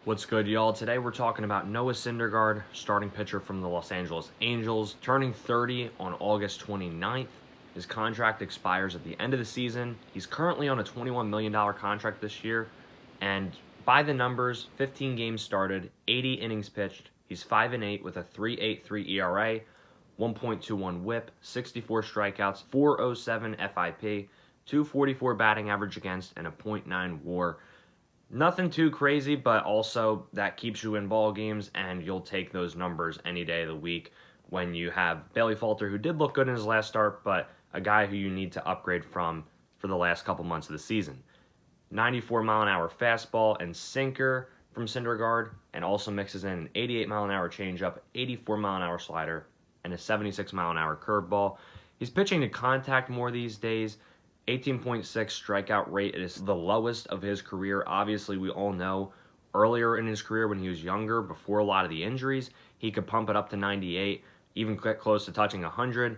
What's good, y'all? Today we're talking about Noah Syndergaard, starting pitcher from the Los Angeles Angels, turning 30 on August 29th. His contract expires at the end of the season. He's currently on a $21 million contract this year, and by the numbers, 15 games started, 80 innings pitched. He's 5-8 with a 3.83 ERA, 1.21 WHIP, 64 strikeouts, 4.07 FIP, 244 batting average against, and a .9 WAR. Nothing too crazy, but also that keeps you in ball games, and you'll take those numbers any day of the week when you have Falter, who did look good in his last start, but a guy who you need to upgrade from for the last couple months of the season. 94-mile-an-hour fastball and sinker from Syndergaard, and also mixes in an 88-mile-an-hour changeup, 84-mile-an-hour slider, and a 76-mile-an-hour curveball. He's pitching to contact more these days. 18.6 strikeout rate is the lowest of his career. Obviously, we all know earlier in his career when he was younger, before a lot of the injuries, he could pump it up to 98, even get close to touching 100.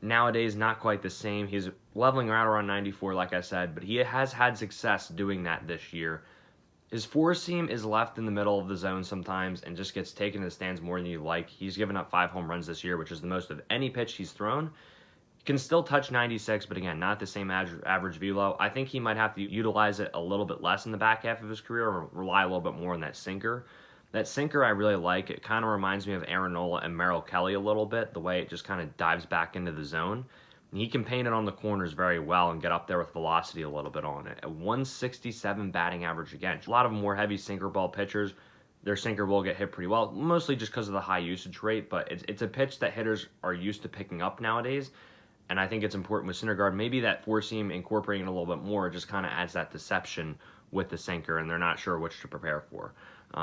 Nowadays, not quite the same. He's leveling out around 94, like I said, but he has had success doing that this year. His four seam is left in the middle of the zone sometimes and just gets taken to the stands more than you like. He's given up 5 home runs this year, which is the most of any pitch he's thrown. Can still touch 96, but again, not the same average velo. I think he might have to utilize it a little bit less in the back half of his career or rely a little bit more on that sinker. That sinker I really like. It kind of reminds me of Aaron Nola and Merrill Kelly a little bit, the way it just kind of dives back into the zone. And he can paint it on the corners very well and get up there with velocity a little bit on it. At 167 batting average against. A lot of more heavy sinker ball pitchers, their sinker will get hit pretty well, mostly just because of the high usage rate, but it's a pitch that hitters are used to picking up nowadays. And I think it's important with Syndergaard. Maybe that four-seam incorporating it a little bit more just kind of adds that deception with the sinker, and they're not sure which to prepare for.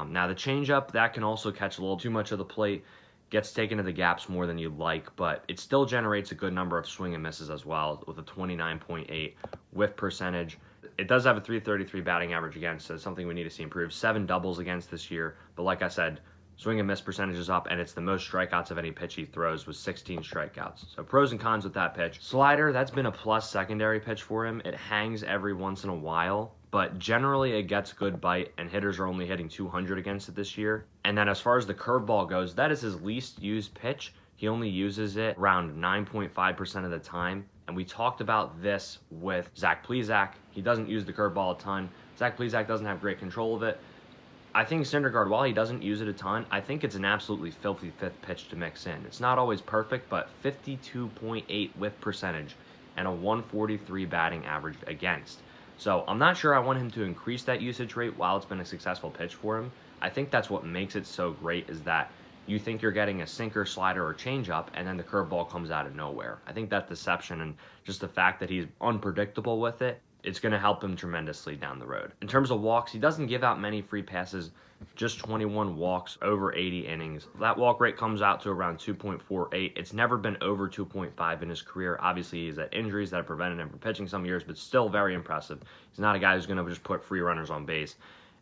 Now, the changeup, that can also catch a little too much of the plate, gets taken to the gaps more than you'd like, but it still generates a good number of swing and misses as well with a 29.8 whiff percentage. It does have a 333 batting average against, so it's something we need to see improve. 7 doubles against this year, but like I said, swing and miss percentage is up, and it's the most strikeouts of any pitch he throws with 16 strikeouts. So pros and cons with that pitch. Slider, that's been a plus secondary pitch for him. It hangs every once in a while, but generally it gets good bite, and hitters are only hitting 200 against it this year. And then as far as the curveball goes, that is his least used pitch. He only uses it around 9.5% of the time. And we talked about this with Zach Eflin. He doesn't use the curveball a ton. Zach Eflin doesn't have great control of it. I think Syndergaard, while he doesn't use it a ton, I think it's an absolutely filthy fifth pitch to mix in. It's not always perfect, but 52.8 whiff percentage and a 143 batting average against. So I'm not sure I want him to increase that usage rate while it's been a successful pitch for him. I think that's what makes it so great, is that you think you're getting a sinker, slider, or changeup, and then the curveball comes out of nowhere. I think that deception and just the fact that he's unpredictable with it, it's going to help him tremendously down the road. In terms of walks, he doesn't give out many free passes, just 21 walks over 80 innings. That walk rate comes out to around 2.48. It's never been over 2.5 in his career. Obviously, he's had injuries that have prevented him from pitching some years, but still very impressive. He's not a guy who's going to just put free runners on base.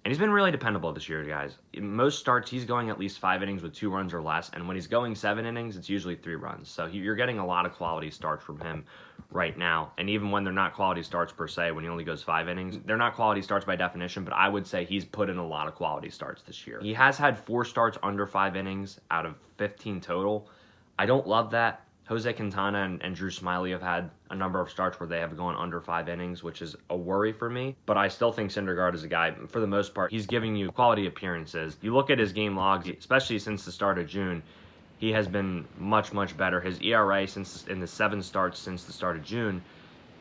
And he's been really dependable this year, guys. In most starts, he's going at least 5 innings with 2 runs or less, and when he's going 7 innings, it's usually 3 runs. So you're getting a lot of quality starts from him right now. And even when they're not quality starts per se, when he only goes 5 innings, they're not quality starts by definition, but I would say he's put in a lot of quality starts this year. He has had 4 starts under 5 innings out of 15 total. I don't love that. Jose Quintana and Drew Smyly have had a number of starts where they have gone under 5 innings, which is a worry for me. But I still think Syndergaard is a guy, for the most part, he's giving you quality appearances. You look at his game logs, especially since the start of June, he has been much, much better. His ERA in the 7 starts since the start of June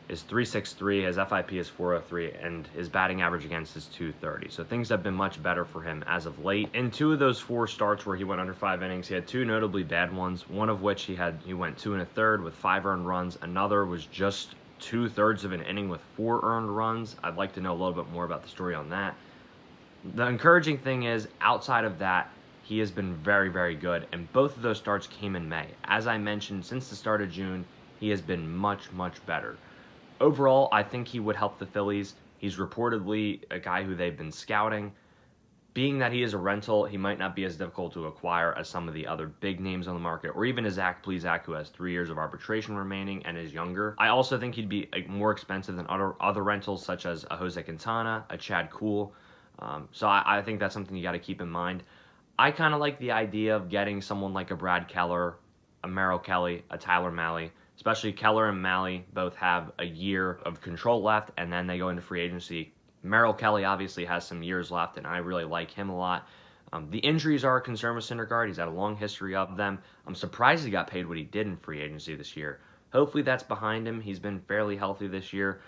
is 3.63, his FIP is 4.03, and his batting average against is 2.30. So things have been much better for him as of late. In 2 of those 4 starts where he went under 5 innings, he had 2 notably bad ones, one of which he went 2 1/3 with 5 earned runs. Another was just 2/3 of an inning with 4 earned runs. I'd like to know a little bit more about the story on that. The encouraging thing is, outside of that, he has been very, very good, and both of those starts came in May. As I mentioned, since the start of June, he has been much, much better. Overall, I think he would help the Phillies. He's reportedly a guy who they've been scouting. Being that he is a rental, he might not be as difficult to acquire as some of the other big names on the market, or even a Zach Eflin, who has 3 years of arbitration remaining and is younger. I also think he'd be more expensive than other rentals, such as a Jose Quintana, a Chad Kuhl. So I think that's something you got to keep in mind. I kind of like the idea of getting someone like a Brad Keller, a Merrill Kelly, a Tyler Mahle, especially Keller and Mahle both have a year of control left, and then they go into free agency. Merrill Kelly obviously has some years left, and I really like him a lot. The injuries are a concern with Syndergaard. He's had a long history of them. I'm surprised he got paid what he did in free agency this year. Hopefully that's behind him. He's been fairly healthy this year.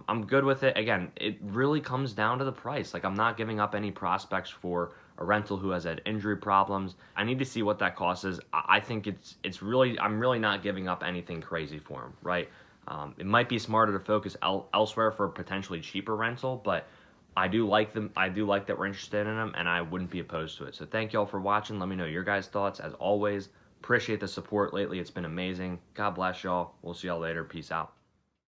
I'm good with it. Again, it really comes down to the price. Like, I'm not giving up any prospects for a rental who has had injury problems. I need to see what that cost is. I think it's really, I'm really not giving up anything crazy for him, right? It might be smarter to focus elsewhere for a potentially cheaper rental, but I do like them. I do like that we're interested in them, and I wouldn't be opposed to it. So thank you all for watching. Let me know your guys' thoughts. As always, appreciate the support lately. It's been amazing. God bless y'all. We'll see y'all later. Peace out.